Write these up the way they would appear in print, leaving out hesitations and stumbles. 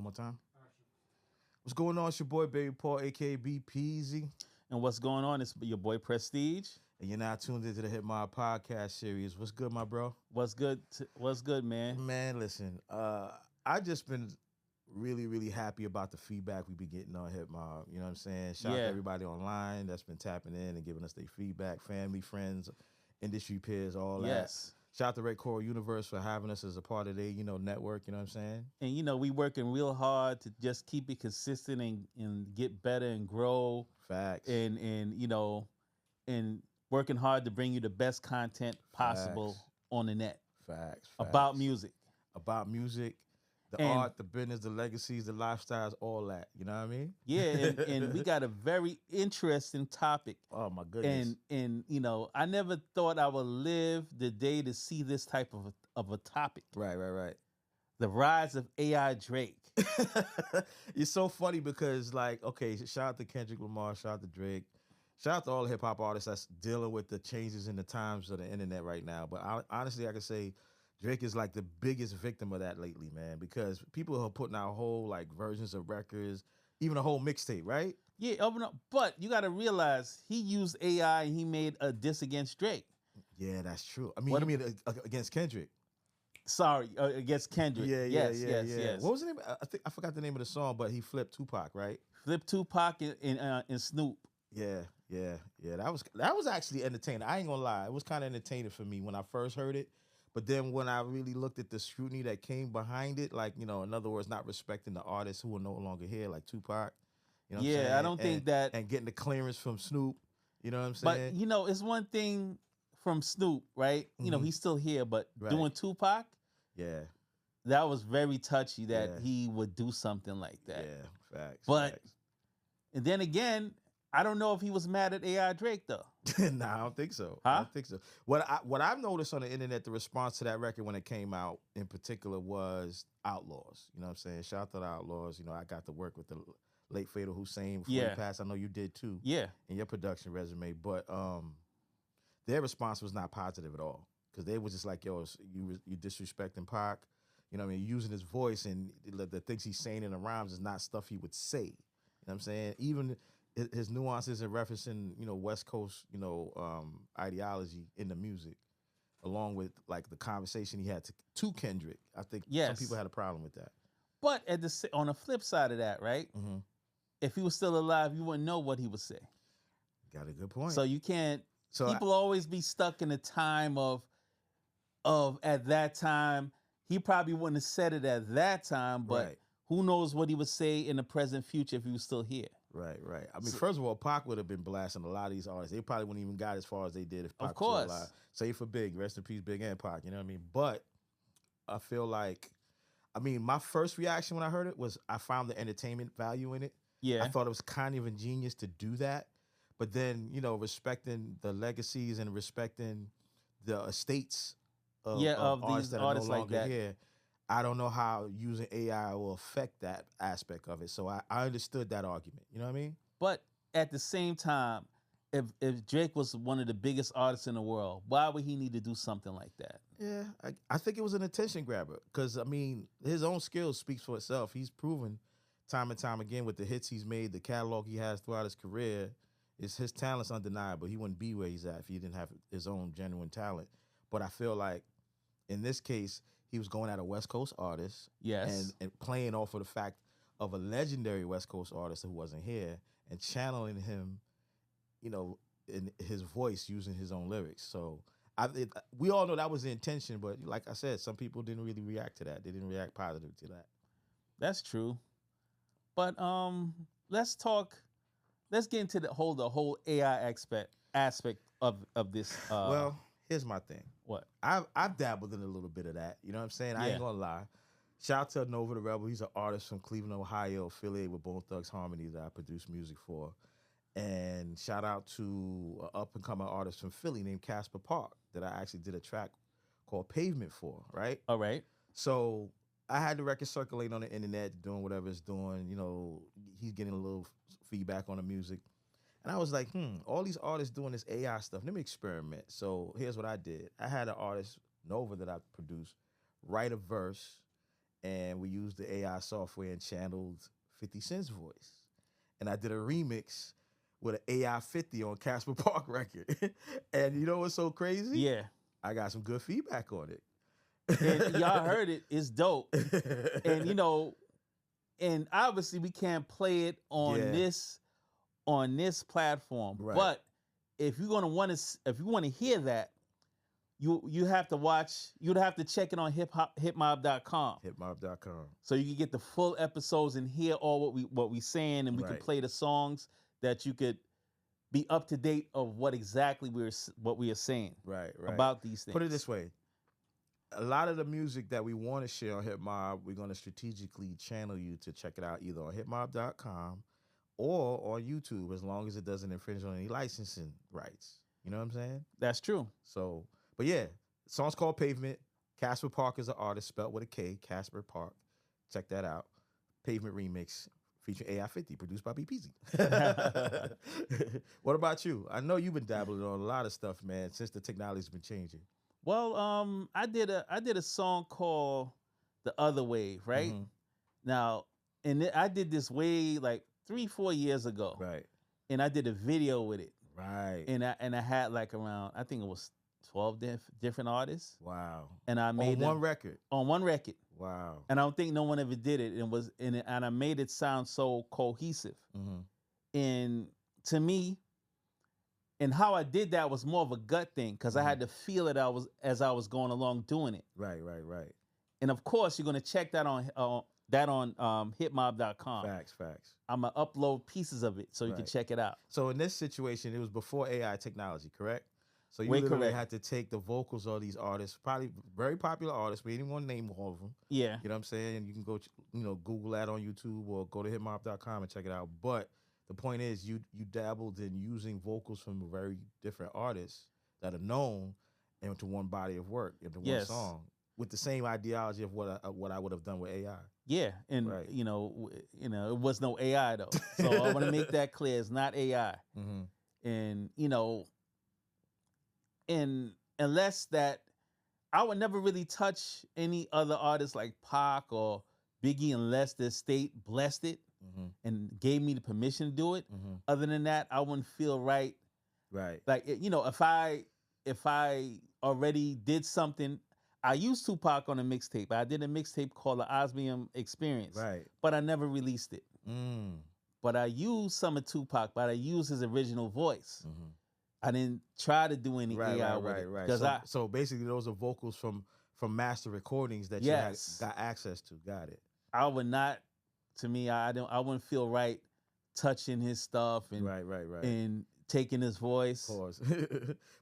more time. What's going on? It's your boy, Baby Paul, a.k.a. BpZy. And what's going on? It's your boy Prestige. And you're now tuned into the HittMobb podcast series. What's good, my bro? What's good? What's good, man? Man, listen, I just been really, really happy about the feedback we be getting on HittMobb. You know what I'm saying? Shout out to everybody online that's been tapping in and giving us their feedback, family, friends, industry peers, all that. Yes. Shout out to Red Coral Universe for having us as a part of their, network. You know what I'm saying? And we working real hard to just keep it consistent and get better and grow. Facts. And working hard to bring you the best content possible on the net. Facts. About music. About music, the art, the business, the legacies, the lifestyles, all that. You know what I mean? Yeah, and we got a very interesting topic. Oh my goodness. And I never thought I would live the day to see this type of a topic. Right. The rise of AI Drake. It's so funny because, shout out to Kendrick Lamar, shout out to Drake, shout out to all the hip hop artists that's dealing with the changes in the times of the internet right now. But honestly, I can say Drake is like the biggest victim of that lately, man, because people are putting out whole versions of records, even a whole mixtape, right? Yeah, open up. But you got to realize he used AI and he made a diss against Drake. Yeah, that's true. I mean, against Kendrick. Sorry, against Kendrick. Yeah. Yes. What was the name? I forgot the name of the song, but he flipped Tupac, right? Flipped Tupac and Snoop. Yeah. That was actually entertaining. I ain't gonna lie, it was kind of entertaining for me when I first heard it. But then when I really looked at the scrutiny that came behind it, in other words, not respecting the artists who are no longer here, like Tupac. You know what I'm saying? I don't think that. And getting the clearance from Snoop. You know what I'm saying? But it's one thing from Snoop, right? Mm-hmm. He's still here, but Right. doing Tupac, Yeah. that was very touchy that he would do something like that. Yeah, facts. But and then again, I don't know if he was mad at AI Drake though. Nah, I don't think so. Huh? I don't think so. What I've noticed on the internet, the response to that record when it came out in particular was Outlaws. You know what I'm saying? Shout out to the Outlaws. I got to work with the late Fatal Hussein before he passed. I know you did too. Yeah. In your production resume. But their response was not positive at all. Because they was just like, yo, you disrespecting Pac. You know what I mean? Using his voice and the things he's saying in the rhymes is not stuff he would say. You know what I'm saying? Even his nuances in referencing, West Coast, ideology in the music, along with the conversation he had to Kendrick. I think some people had a problem with that. But on the flip side of that, right? Mm-hmm. If he was still alive, you wouldn't know what he would say. Got a good point. So you can't. People always be stuck in the time of at that time. He probably wouldn't have said it at that time, but who knows what he would say in the present future if he was still here. Right. I mean, first of all, Pac would have been blasting a lot of these artists. They probably wouldn't even got as far as they did if Pac was still alive. Save for Big, rest in peace, Big and Pac. You know what I mean? But I feel my first reaction when I heard it was I found the entertainment value in it. Yeah. I thought it was kind of ingenious to do that. But then, respecting the legacies and respecting the estates of artists that are no longer here, I don't know how using AI will affect that aspect of it. So I understood that argument. You know what I mean? But at the same time, if Drake was one of the biggest artists in the world, why would he need to do something like that? Yeah, I think it was an attention grabber because, his own skills speaks for itself. He's proven time and time again with the hits he's made, the catalog he has throughout his career, his talent's undeniable. He wouldn't be where he's at if he didn't have his own genuine talent. But I feel like in this case, he was going at a West Coast artist, and playing off of the fact of a legendary West Coast artist who wasn't here and channeling him, in his voice using his own lyrics. So we all know that was the intention, but like I said, some people didn't really react to that. They didn't react positive to that. That's true. But let's get into the whole AI aspect of this. Well, here's my thing. What? I've dabbled in a little bit of that. You know what I'm saying? I ain't gonna lie. Shout out to Nova the Rebel. He's an artist from Cleveland, Ohio, affiliated with Bone Thugs Harmony that I produce music for. And shout out to an up-and-coming artist from Philly named Casper Park that I actually did a track called Pavement for, right? All right. So I had the record circulating on the internet, doing whatever it's doing. He's getting a little feedback on the music. And I was like, all these artists doing this AI stuff, let me experiment. So here's what I did. I had an artist, Nova, that I produced, write a verse and we used the AI software and channeled 50 Cent's voice. And I did a remix with an AI 50 on Casper Park record. And you know what's so crazy? Yeah. I got some good feedback on it. And y'all heard it. It's dope. And, you know, and obviously we can't play it on this platform. Right. But if you're gonna want to hear that, you have to watch. You'd have to check it on HittMobb.com. HittMobb.com. So you can get the full episodes and hear all what we saying, and we can play the songs that you could be up to date of what exactly we are saying. Right. About these things. Put it this way. A lot of the music that we want to share on HittMobb, we're going to strategically channel you to check it out either on HittMobb.com or on YouTube, as long as it doesn't infringe on any licensing rights. You know what I'm saying? That's true. So, but yeah, the song's called Pavement. Casper Park is an artist, spelled with a K, Casper Park. Check that out. Pavement remix featuring AI50, produced by BpZy. What about you? I know you've been dabbling on a lot of stuff, man, since the technology's been changing. Well, I did a song called The Other Wave, right? Mm-hmm. Now, and I did this way like 3-4 years ago. Right. And I did a video with it. Right. And I had like around, I think it was 12 different artists. Wow. And I made on one record. On one record. Wow. And I don't think no one ever did it. And I made it sound so cohesive. Mm-hmm. And to me, and how I did that was more of a gut thing, because I had to feel it as I was going along doing it. Right. And of course, you're gonna check that on HittMobb.com. Facts. I'm gonna upload pieces of it so you can check it out. So in this situation, it was before AI technology, correct? So you Way literally correct. had to take the vocals of these artists, probably very popular artists. We didn't want to name all of them. Yeah. You know what I'm saying? And you can go, Google that on YouTube or go to HittMobb.com and check it out. But the point is, you dabbled in using vocals from very different artists that are known into one body of work, into one song, with the same ideology of what I would have done with AI. Yeah, and you know, it was no AI though. So I want to make that clear. It's not AI. Mm-hmm. And and unless that, I would never really touch any other artists like Pac or Biggie unless the state blessed it and gave me the permission to do it. Other than that, I wouldn't feel right. Right. Like, if I already did something, I used Tupac on a mixtape. I did a mixtape called The Osmium Experience. Right. But I never released it. But I used some of Tupac, but I used his original voice. I didn't try to do any AI with it. Right. So basically, those are vocals from master recordings that you had, got access to. Got it. I would not. To me, I wouldn't feel right touching his stuff and and taking his voice. Pause.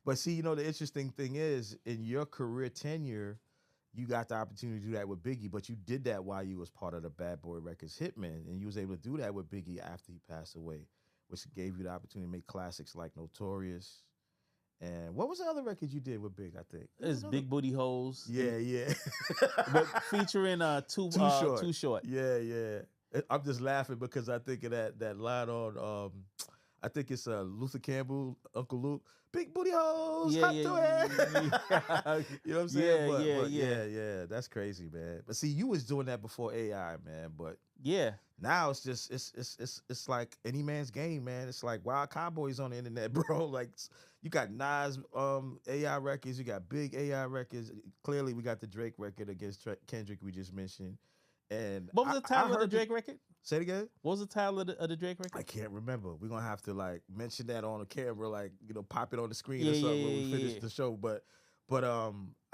But see, the interesting thing is, in your career tenure, you got the opportunity to do that with Biggie, but you did that while you was part of the Bad Boy Records Hitmen, and you was able to do that with Biggie after he passed away, which gave you the opportunity to make classics like Notorious. And what was the other record you did with Big, I think? It's Big Booty Hoes. Yeah. But featuring Too Short. Yeah. I'm just laughing because I think of that line on, I think it's Luther Campbell, Uncle Luke. Big booty hoes, hot to it. You know what I'm saying? Yeah. That's crazy, man. But see, you was doing that before AI, man. But now it's just it's like any man's game, man. It's like Wild Cowboys on the internet, bro. Like you got Nas AI records, you got big AI records. Clearly, we got the Drake record against Kendrick we just mentioned. And what was the title of the Drake record? Say it again. What was the title of the Drake record? I can't remember. We're gonna have to mention that on the camera, pop it on the screen or something when we finish the show. But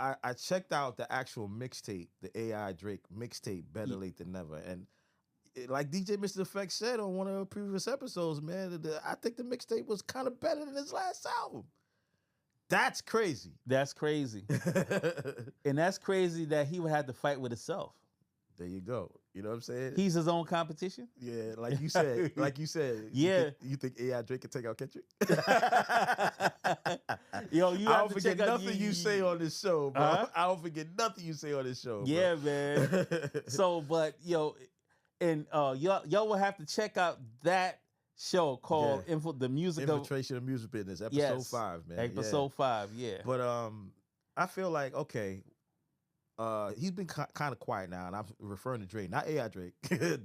I checked out the actual mixtape, the AI Drake mixtape, Better Late Than Never. And like DJ Mr. Effect said on one of the previous episodes, man, I think the mixtape was kind of better than his last album. That's crazy. That's crazy. And that's crazy that he would have to fight with himself. There you go. You know what I'm saying? He's his own competition. Yeah, like you said. Yeah. You think AI Drake can take out Kendrick? Yo, I don't forget nothing you say on this show, bro. I don't forget nothing you say on this show, bro. Yeah, man. So, but and y'all will have to check out that show called The Music Infiltration of Music Business, episode 5, man. Episode 5, yeah. But I feel like, okay, He's been kind of quiet now, and I'm referring to Drake, not AI Drake.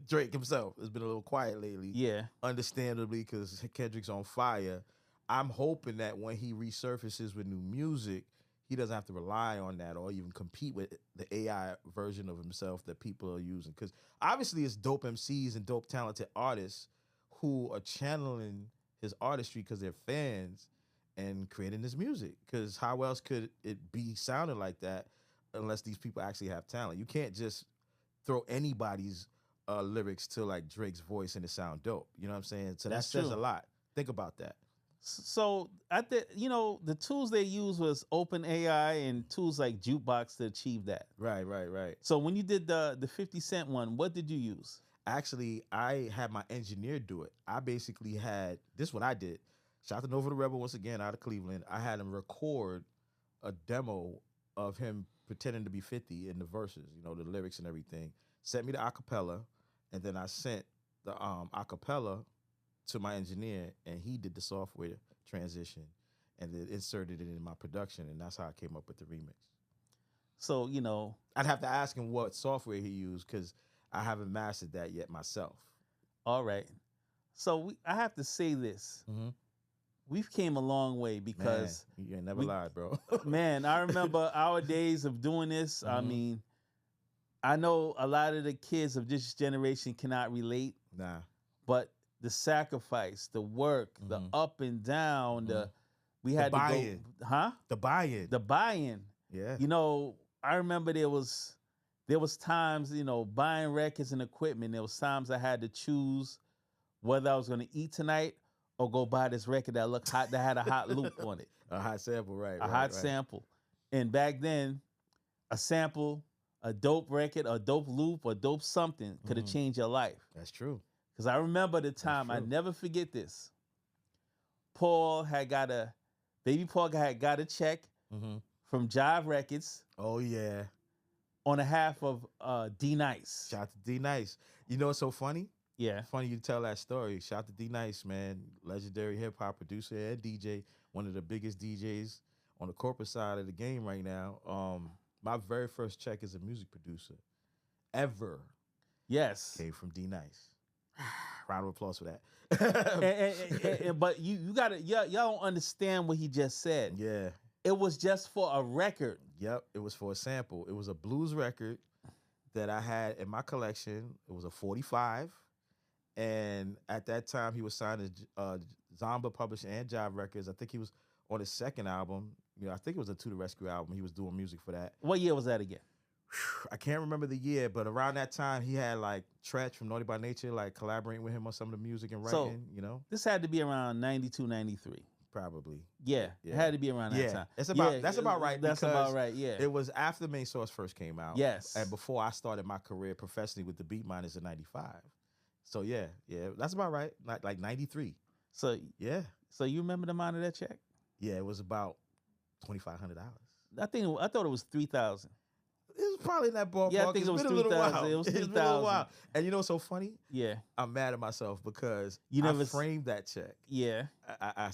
Drake himself has been a little quiet lately. Yeah. Understandably, because Kendrick's on fire. I'm hoping that when he resurfaces with new music, he doesn't have to rely on that or even compete with the AI version of himself that people are using. Because obviously it's dope MCs and dope talented artists who are channeling his artistry because they're fans and creating this music. Because how else could it be sounding like that unless these people actually have talent? You can't just throw anybody's lyrics to like Drake's voice and it sound dope. You know what I'm saying? So that says a lot. Think about that. So I think the tools they use was OpenAI and tools like Jukebox to achieve that. Right. So when you did the 50 Cent one, what did you use? Actually, I had my engineer do it. I basically had this is what I did. Shout out to Nova the Rebel once again out of Cleveland. I had him record a demo of him pretending to be 50 in the verses, the lyrics and everything. Sent me the acapella, and then I sent the acapella to my engineer, and he did the software transition and then inserted it in my production, and that's how I came up with the remix. So, I'd have to ask him what software he used because I haven't mastered that yet myself. All right. So I have to say this. Mm-hmm. We've came a long way because... Man, you ain't never lied, bro. Man, I remember our days of doing this. Mm-hmm. I mean, I know a lot of the kids of this generation cannot relate. Nah. But the sacrifice, the work, the up and down, we had to buy-in. The buy-in. The buy-in. Yeah. I remember there was times, buying records and equipment. There was times I had to choose whether I was going to eat tonight or go buy this record that looked hot, that had a hot loop on it. A hot sample, right. A hot sample. And back then, a sample, a dope record, a dope loop, or dope something could have changed your life. That's true. Because I remember the time, I never forget this. Baby Paul had got a check from Jive Records. Oh, yeah. On behalf of D Nice. Shout out to D Nice. You know what's so funny? Yeah. It's funny you tell that story. Shout out to D Nice, man. Legendary hip hop producer and DJ. One of the biggest DJs on the corporate side of the game right now. My very first check as a music producer ever. Yes. Came from D Nice. Round of applause for that. But you gotta, y'all don't understand what he just said. Yeah. It was just for a record. Yep, it was for a sample. It was a blues record that I had in my collection. It was a 45. And at that time, he was signed to Zomba Publishing and Jive Records. I think he was on his second album. I think it was a To The Rescue album. He was doing music for that. What year was that again? I can't remember the year, but around that time, he had like Tretch from Naughty by Nature, like collaborating with him on some of the music and writing, This had to be around 92, 93. Probably. Yeah, it had to be around that time. That's about right. That's about right, yeah. It was after Main Source first came out. Yes. And before I started my career professionally with the Beatminerz in 95. So yeah, that's about right. Like 93. So yeah. So you remember the amount of that check? Yeah, it was about $2,500. I thought it was $3,000. It was probably in that ballpark. Yeah, I think it was 3,000. It was 3,000. And you know what's so funny? Yeah. I'm mad at myself because I framed that check. Yeah. I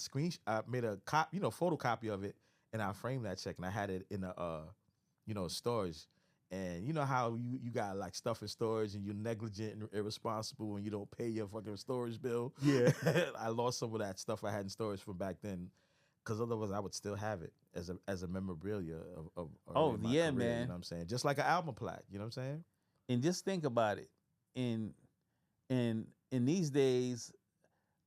made a photocopy of it, and I framed that check, and I had it in a storage. And you know how you got like stuff in storage and you're negligent and irresponsible and you don't pay your fucking storage bill. Yeah. I lost some of that stuff I had in storage from back then. Because otherwise, I would still have it as a memorabilia of oh yeah, career, man. You know what I'm saying? Just like an album plaque. You know what I'm saying? And just think about it. In these days,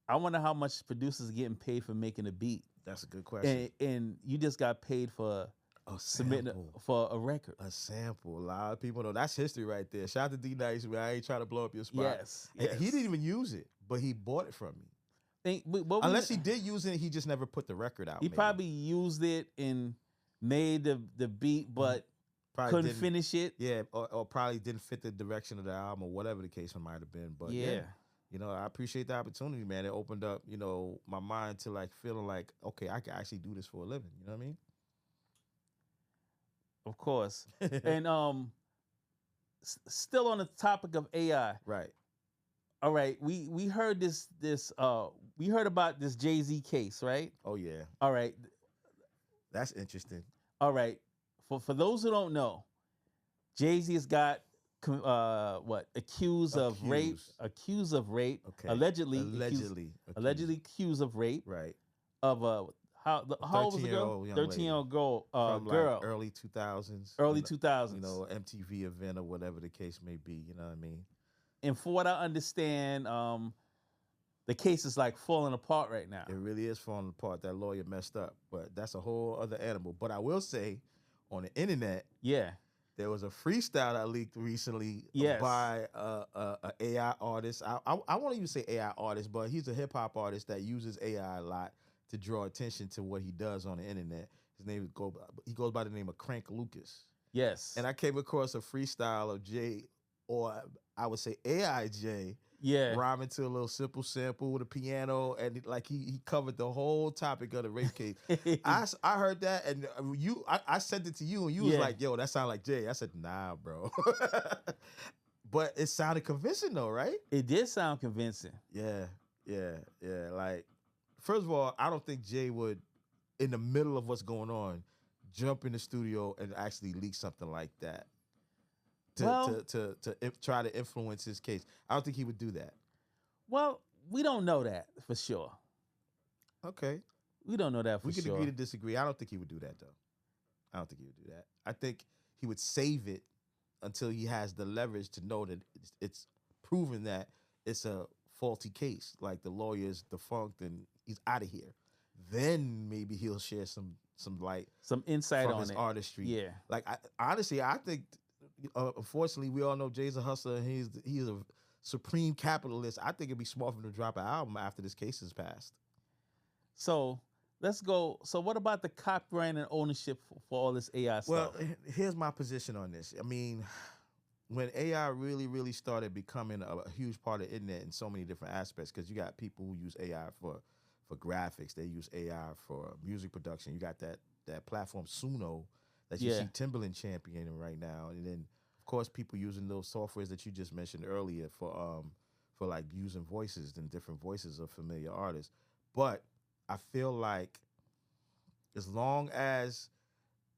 I wonder how much producers are getting paid for making a beat. That's a good question. And you just got paid for submitting for a record. A sample. A lot of people know that's history right there. Shout out to D Nice, man. I ain't trying to blow up your spot. Yes. He didn't even use it, but he bought it from me. Unless he did use it, he just never put the record out. He probably used it and made the beat, but couldn't finish it. Yeah, or probably didn't fit the direction of the album or whatever the case might have been. But yeah, I appreciate the opportunity, man. It opened up, my mind to like feeling like, okay, I can actually do this for a living. You know what I mean? Of course. And still on the topic of AI. Right. All right, we heard we heard about this Jay-Z case, right? Oh yeah. All right. That's interesting. All right. For those who don't know, Jay-Z has got accused of rape, Okay. allegedly accused of rape Right. of how old was the girl? 13-year-old young 13-year-old girl, from like girl, early 2000s. early 2000s. You know, MTV event or whatever the case may be. You know what I mean? And for what I understand, the case is like falling apart right now. It really is falling apart. That lawyer messed up, but that's a whole other animal. But I will say, on the internet, there was a freestyle that leaked recently by a AI artist. I won't even say AI artist, but he's a hip hop artist that uses AI a lot to draw attention to what he does on the internet. He goes by the name of Crank Lucas. Yes. And I came across a freestyle of Jay, or I would say AI Jay, rhyming to a little simple sample with a piano, and he covered the whole topic of the rape case. I heard that, and I sent it to you, and you was like, "Yo, that sound like Jay." I said, "Nah, bro," but it sounded convincing, though, right? It did sound convincing. Yeah. Like, first of all, I don't think Jay would, in the middle of what's going on, jump in the studio and actually leak something like that. To try to influence his case. I don't think he would do that. Well, we don't know that for sure. Okay. We don't know that for sure. We can agree to disagree. I don't think he would do that, though. I don't think he would do that. I think he would save it until he has the leverage to know that it's proven that it's a faulty case. Like the lawyer's defunct and he's out of here. Then maybe he'll share some insight from on his it. artistry. Yeah. Like honestly, I think unfortunately we all know Jay's a hustler and he's a supreme capitalist. I think it'd be smart for him to drop an album after this case is passed. So let's go. So what about the copyright and ownership for all this AI stuff? Well, here's my position on this. I mean, when AI really, really started becoming a huge part of the internet in so many different aspects, because you got people who use AI for graphics, they use AI for music production. You got that platform Suno that you see Timbaland championing right now, and then of course people using those softwares that you just mentioned earlier for like using voices and different voices of familiar artists. But I feel like as long as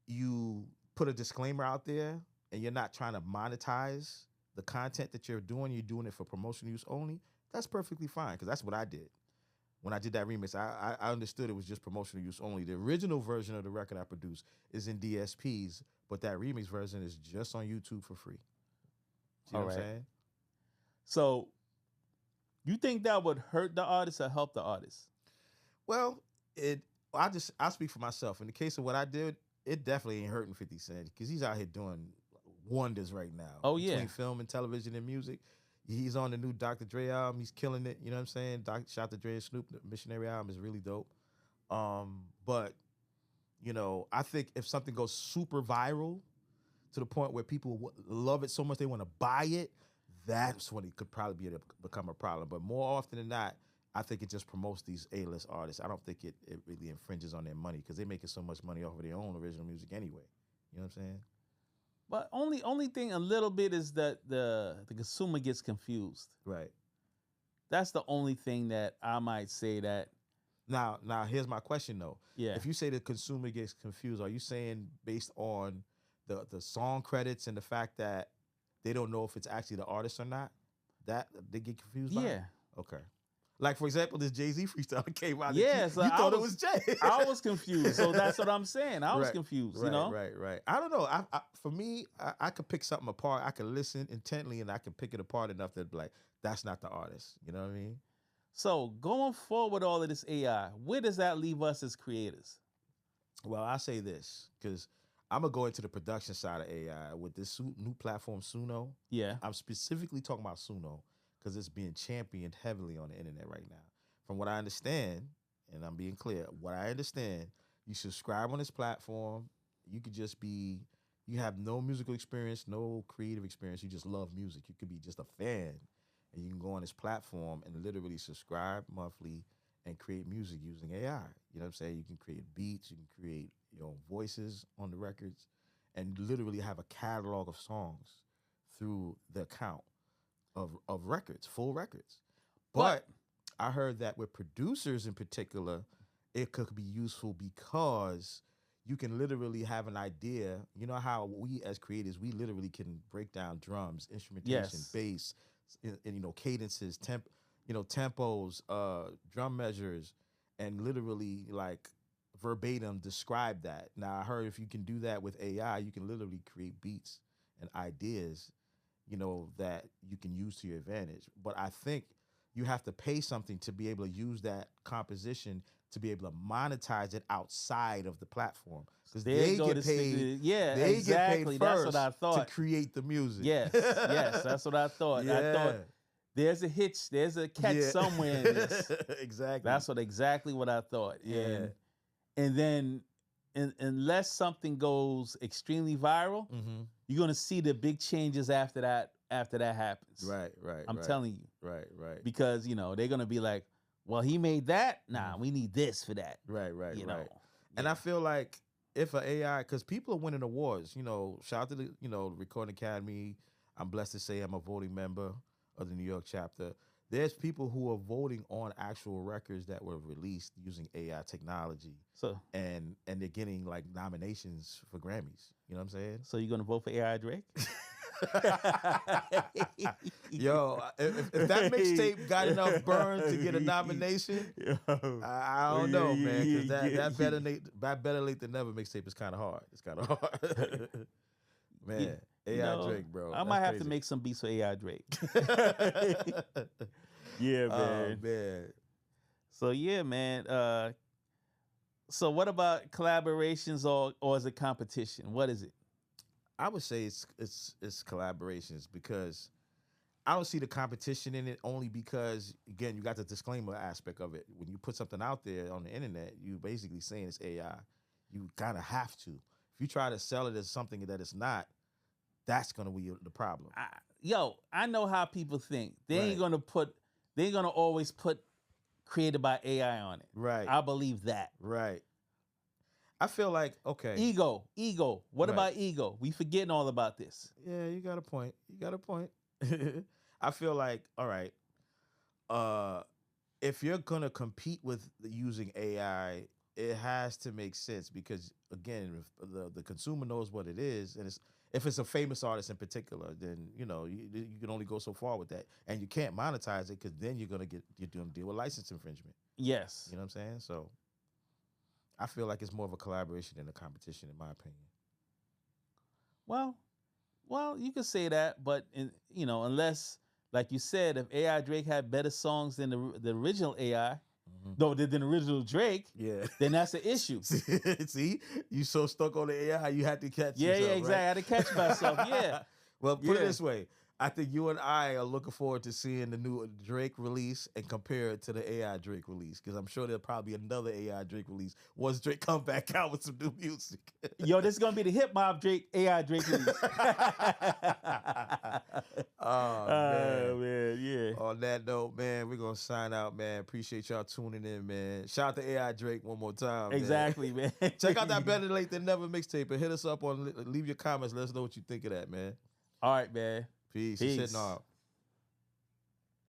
you put a disclaimer out there and you're not trying to monetize the content that you're doing it for promotional use only, that's perfectly fine, because that's what I did. When I did that remix, I understood it was just promotional use only. The original version of the record I produced is in DSPs, but that remix version is just on YouTube for free. See what I'm saying? So you think that would hurt the artist or help the artist? Well, I speak for myself. In the case of what I did, it definitely ain't hurting 50 Cent, because he's out here doing wonders right now. Oh, yeah. Between film and television and music. He's on the new Dr. Dre album. He's killing it. You know what I'm saying? Dr. Dre and Snoop, the Missionary album is really dope. But, you know, I think if something goes super viral to the point where people love it so much they want to buy it, that's when it could probably become a problem. But more often than not, I think it just promotes these A-list artists. I don't think it really infringes on their money, because they're making so much money off of their own original music anyway. You know what I'm saying? But only thing a little bit is that the consumer gets confused. Right. That's the only thing that I might say that. Now here's my question though. Yeah. If you say the consumer gets confused, are you saying based on the song credits and the fact that they don't know if it's actually the artist or not, that they get confused by? Yeah. Okay. Like, for example, this Jay-Z freestyle that came out. Yeah, you thought it was Jay. I was confused. So that's what I'm saying. I was confused, you know? Right. I don't know. For me, I could pick something apart. I could listen intently, and I can pick it apart enough to be like, that's not the artist. You know what I mean? So going forward with all of this AI, where does that leave us as creators? Well, I say this, because I'm going to go into the production side of AI with this new platform, Suno. Yeah. I'm specifically talking about Suno, because it's being championed heavily on the internet right now. From what I understand, and I'm being clear, what I understand, you subscribe on this platform, you could just be, you have no musical experience, no creative experience, you just love music. You could be just a fan, and you can go on this platform and literally subscribe monthly and create music using AI. You know what I'm saying? You can create beats, you can create your own voices on the records, and literally have a catalog of songs through the account of records, full records. But I heard that with producers in particular, it could be useful because you can literally have an idea. You know how we as creators, we literally can break down drums, instrumentation, bass, and cadences, tempos, drum measures, and literally like verbatim describe that. Now I heard if you can do that with AI, you can literally create beats and ideas, that you can use to your advantage. But I think you have to pay something to be able to use that composition to be able to monetize it outside of the platform, because they get paid. They exactly. Get paid first that's what I thought to create the music. Yes, that's what I thought. Yeah. I thought there's a hitch, there's a catch somewhere in this. Exactly. That's exactly what I thought. Yeah. And then, unless something goes extremely viral, you're gonna see the big changes after that. After that happens, right. I'm telling you, right. Because they're gonna be like, well, he made that. Nah, we need this for that. Right. Yeah. And I feel like if an AI, because people are winning awards, shout out to the Recording Academy. I'm blessed to say I'm a voting member of the New York chapter. There's people who are voting on actual records that were released using AI technology. So and they're getting like nominations for Grammys. You know what I'm saying? So you're gonna vote for AI Drake? Yo, if that mixtape got enough burn to get a nomination, I don't know, man. Because that better late than never mixtape is kind of hard. It's kind of hard, man. AI Drake, bro. I might have to make some beats for AI Drake. Yeah, man. Oh, man. So yeah, man. So what about collaborations or is it competition? What is it? I would say it's collaborations, because I don't see the competition in it, only because, again, you got the disclaimer aspect of it. When you put something out there on the internet, you basically saying it's AI. You kind of have to. If you try to sell it as something that it's not, that's going to be the problem. I know how people think. They ain't going to always put created by AI on it. Right. I believe that. Right. I feel like, okay. Ego. What about ego? We forgetting all about this. Yeah, you got a point. I feel like, all right, if you're going to compete with using AI, it has to make sense, because, again, if the consumer knows what it is, and if it's a famous artist in particular, then, you can only go so far with that. And you can't monetize it, because then you're going to deal with license infringement. Yes. You know what I'm saying? So I feel like it's more of a collaboration than a competition, in my opinion. Well, you could say that, but unless, like you said, if AI Drake had better songs than the original AI, than the original Drake, then that's an issue. See, you so stuck on the AI, you had to catch yourself. Yeah, exactly. Right? I had to catch myself. Yeah. Well, put it this way. I think you and I are looking forward to seeing the new Drake release and compare it to the AI Drake release, because I'm sure there'll probably be another AI Drake release once Drake come back out with some new music. Yo, this is going to be the HittMobb AI Drake release. Oh, man, yeah. On that note, man, we're going to sign out, man. Appreciate y'all tuning in, man. Shout out to AI Drake one more time. Exactly, man. Check out that Better Late Than Never mixtape and hit us up leave your comments. Let us know what you think of that, man. All right, man. Peace. It's HittMobb.